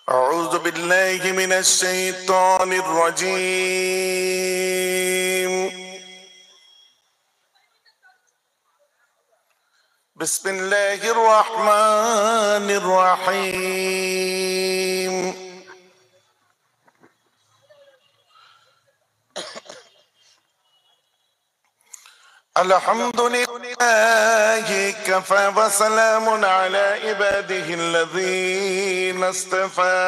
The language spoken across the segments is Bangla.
أعوذ بالله من الشيطان الرجيم. بسم الله الرحمن الرحيم. الحمد لله كفى وسلام على عباده الذين اصطفى.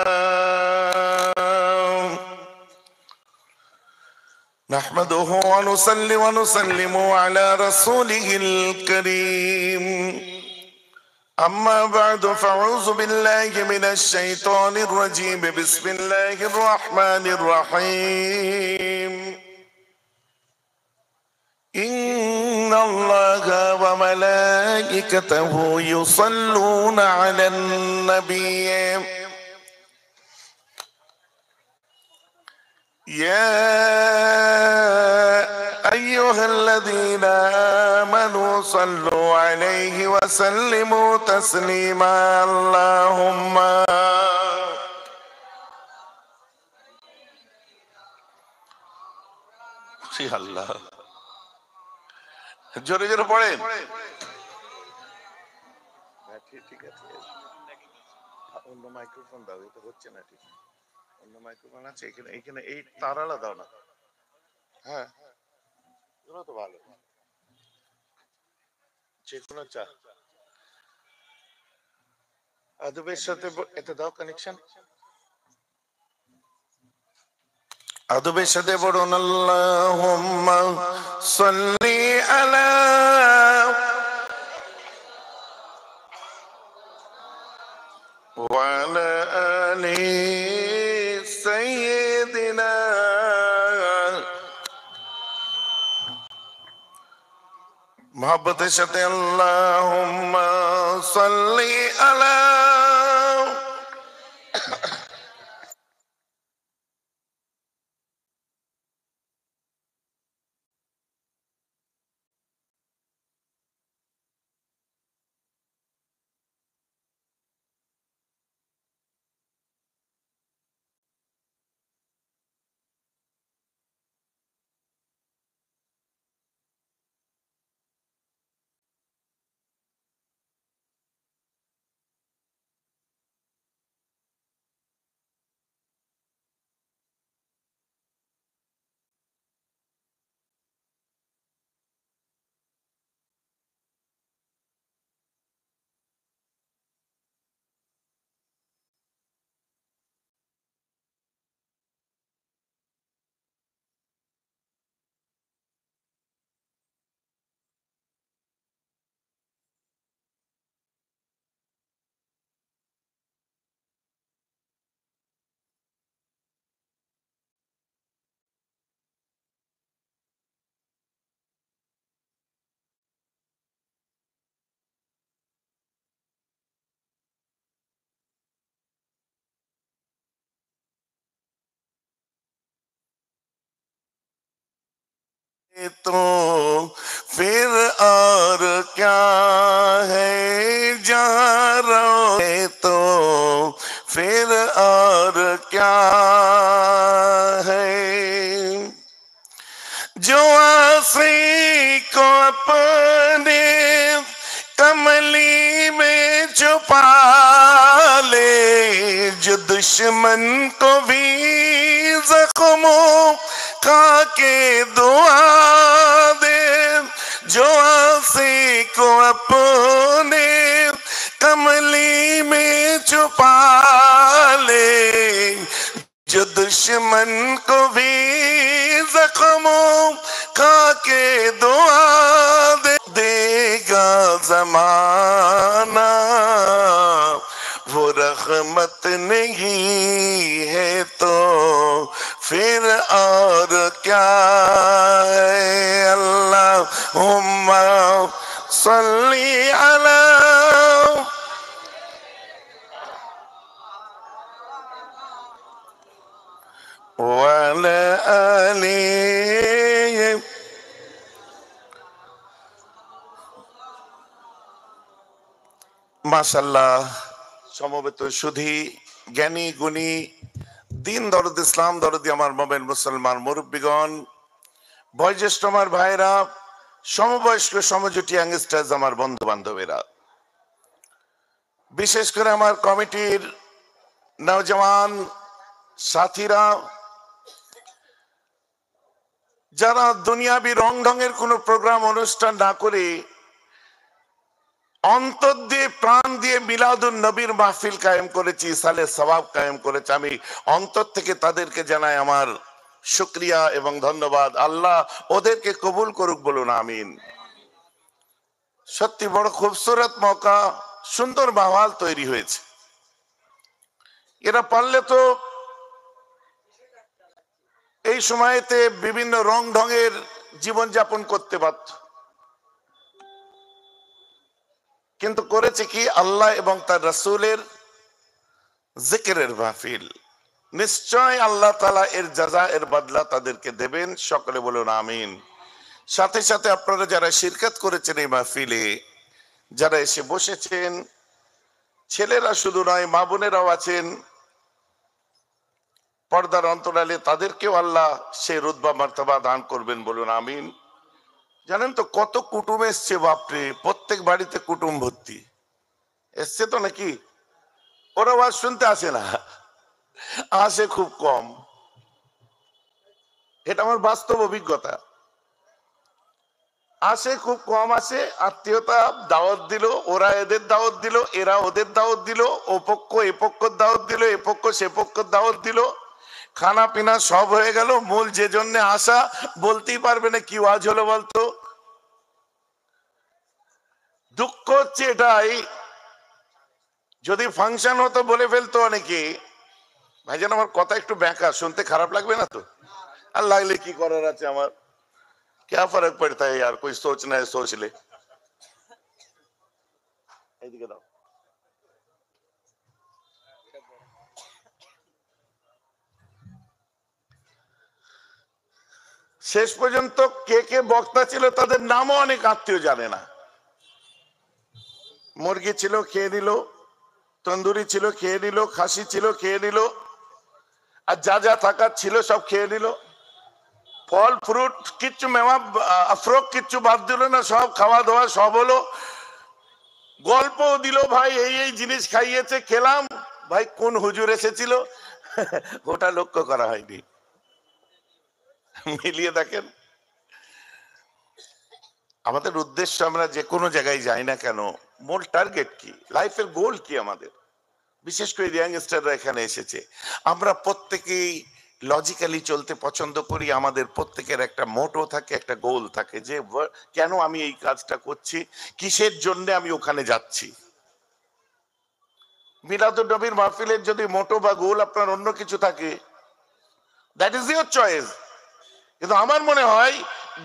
نحمده ونصلي ونسلم على رسوله الكريم. أما بعد فأعوذ بالله من الشيطان الرجيم. بسم الله الرحمن الرحيم. إن الله وملائكته يصلون على النبي يا أيها الذين آمنوا صلوا عليه وسلموا تسليما. اللهم الله জোরে জোরে পড়েন। ঠিক আছে, অন্য মাইক্রোফোন দাও, এটা হচ্ছে না। ঠিক অন্য মাইক্রোফোন আছে এখানে, এখানে এই তারালা দাও না। হ্যাঁ, এগুলো তো ভালো, যে কোনো চা আদবের সাথে এটা দাও কানেকশন। আদবের সাথে বলুন আল্লাহুম্মা সাল্লি আলা ওয়া আলা আলি সাইয়্যিদিনা মুহাব্বতের সাথে আল্লাহুম্মা সাল্লি আলা तो फिर और क्या है, जहाँ रहे तो फिर और क्या है। जो आसी को अपने कमली में छुपा ले, जो दुश्मन को भी जख्मों खा के दुआ दे, जो आसी को अपने कमली में छुपा ले, जो दुश्मन को भी जख्मों खा के दुआ दे, देगा जमाना वो रहमत नहीं है तो फिर और क्या है। अल्लाहुम्मा सल्ली अला ওয়া আলা আলি। মাশাআল্লাহ, সমবেত সুধী জ্ঞানী গুণী দিন দরদ ইসলাম দরদি আমার মোমেন মুসলমান মুরব্বীগণ, বয়োজ্যেষ্ঠ আমার ভাইরা, সমবয়স্ক সমজুটি ইয়াংস্টার্স আমার বন্ধু বান্ধবেরা, বিশেষ করে আমার কমিটির নওজওয়ান সাথীরা, যারা দুনিয়াবি রং ঢঙের কোনো প্রোগ্রাম অনুষ্ঠান না করে অন্তর দিয়ে প্রাণ দিয়ে মিলাদুন নবীর মাহফিল কায়েম করেছি, সালে সওয়াব কায়েম করেছে, আমি অন্তর থেকে তাদেরকে জানাই আমার শুকরিয়া এবং ধন্যবাদ। আল্লাহ ওদেরকে কবুল করুক, বলুন আমিন। সত্যি বড় খুবসুরত মৌকা, সুন্দর মাহওয়াল তৈরি হয়েছে। এরা পারলে তো এই সময়তে বিভিন্ন রং ঢঙের জীবন যাপন করতে পারত, কিন্তু করেছে কি আল্লাহ এবং তার রাসূলের জিকিরের মাহফিল। নিশ্চয় আল্লাহ তাআলা এর জাযা, এর বদলা তাদেরকে দেবেন, সকলে বলুন আমিন। সাথে সাথে আপনারা যারা শিরকত করেছেন এই মাহফিলে, যারা এসে বসেছেন, ছেলেরা শুধু নয় মা বোনেরাও আছেন পর্দার অন্তরালে, তাদেরকেও আল্লাহ সেই রুতবা মার্তবা দান করবেন, বলুন আমিন। জানেন তো কত কুটুম এসছে, বাপরে, প্রত্যেক বাড়িতে কুটুম ভর্তি এসছে তো নাকি? ওরা আওয়াজ শুনতে আসে না, আসে খুব কম, এটা আমার বাস্তব অভিজ্ঞতা। আসে খুব কম, আসে আত্মীয়তা দাওয়াত দিল, ওরা এদের দাওয়াত দিল, এরা ওদের দাওয়াত দিল, ও পক্ষ এ পক্ষর দাওয়াত দিল, এ পক্ষ সে পক্ষর দাওয়াত দিল, খানা পিনা সব হয়ে গেল। মূল যে জন্য আসা বলতেই পারবে না কি ওয়াজ হলো বলতো। দুঃখ হচ্ছে এটাই, যদি ফাংশন হতো বলে ফেলতো অনেকে, ভাইজান আমার কথা একটু ব্যাকা, শুনতে খারাপ লাগবে না তো? আর লাগলে কি করার আছে আমার, क्या फर्क पड़ता है यार, कोई सोचना है सोच ले। এইদিকে দাও। শেষ পর্যন্ত কে কে বক্তা ছিল তাদের নামও অনেক আত্মীয় জানে না। মুরগি ছিল খেয়ে নিল, তন্দুরি ছিল খেয়ে নিল, খাসি ছিল খেয়ে নিল, আর যা যা থাকার ছিল সব খেয়ে নিল। ফল ফ্রুট কিচ্ছু, মেওয়া আফরোক কিচ্ছু বাদ দিল না, সব খাওয়া দাওয়া সব হলো। গল্প দিল, ভাই এই এই জিনিস খাইয়েছে, খেলাম। ভাই কোন হুজুর এসেছিল ওটা লক্ষ্য করা হয়নি। মিলিয়ে দেখেন, আমাদের উদ্দেশ্য, আমরা যে কোনো জায়গায় যাই না কেন, মূল টার্গেট কি, লাইফের গোল কি আমাদের? বিশেষ করে ইয়াংস্টাররা এখানে এসেছে, আমরা প্রত্যেকেই লজিক্যালি চলতে পছন্দ করি। আমাদের প্রত্যেকের একটা মোটো থাকে, একটা গোল থাকে, যে কেন আমি এই কাজটা করছি, কিসের জন্য আমি ওখানে যাচ্ছি। মিলাদুন নবীর মাহফিলের যদি মোটো বা গোল আপনার অন্য কিছু থাকে, দ্যাট ইজ ইওর চয়েস। কিন্তু আমার মনে হয়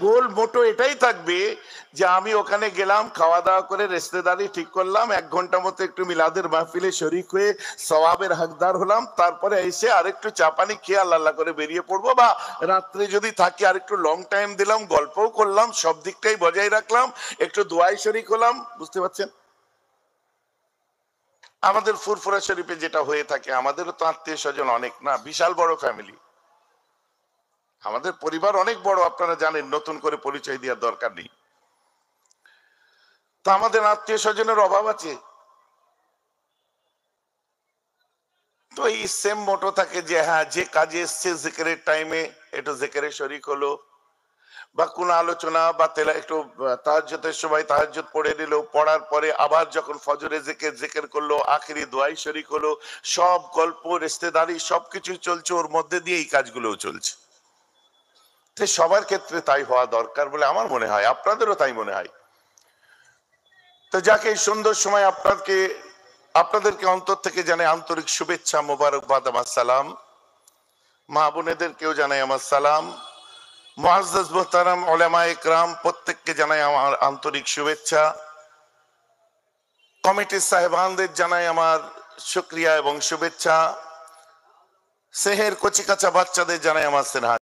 গোল মোটো এটাই থাকবে যে আমি ওখানে গেলাম, খাওয়া দাওয়া করে রেস্তেদারি ঠিক করলাম, 1 ঘন্টা মতো একটু মিলাদের মাহফিলে শরীক হয়ে সওয়াবের হকদার হলাম, তারপরে এসে আরেকটু চা পানি খেয়ে আল্লাহ আল্লাহ করে বেরিয়ে পড়বো, বা রাত্রে যদি থাকি আরেকটু লং টাইম দিলাম, গল্পও করলাম, সব দিকটাই বজায় রাখলাম, একটু দোয়াই শরীক হলাম। বুঝতে পারছেন? আমাদের ফুরফুরা শরীফে যেটা হয়ে থাকে, আমাদেরও তো আত্মীয় স্বজন অনেক না, বিশাল বড় ফ্যামিলি, আমাদের পরিবার অনেক বড়, আপনারা জানেন, নতুন করে পরিচয় দেওয়ার দরকার নেই। তো আমাদের আত্মীয় স্বজনের অভাব আছে, তো এই সেম মোটো থাকে যে হ্যাঁ, যে কাজে এসছে জিকিরের টাইমে একটু জিকিরে শরীক হলো, বা কোন আলোচনা বা তেলা একটু তাহাজ্জুদের সময় তাহাজ্জুদ পড়ে নিল, পড়ার পরে আবার যখন ফজরে জিকির করলো, আখেরি দোয়াই শরীক হলো, সব গল্প রিশতেদারি সবকিছু চলছে, ওর মধ্যে দিয়ে এই কাজগুলোও চলছে। সবার ক্ষেত্রে তাই হওয়া দরকার বলে আমার মনে হয়, আপনাদেরও তাই মনে হয়। তো যাকে এই সুন্দর সময় আপনাদেরকে অন্তর থেকে জানাই আন্তরিক শুভেচ্ছা, মোবারকবাদ, আমার সালাম। মা বোনেদেরকেও জানাই আমার সালাম। মুআজ্জাজ মুহতারাম উলামায়ে ইকরাম, প্রত্যেককে জানাই আমার আন্তরিক শুভেচ্ছা। কমিটির সাহেবানদের জানাই আমার শুকরিয়া এবং শুভেচ্ছা। সেহের কচি কাঁচা বাচ্চাদের জানাই আমার স্নেহ।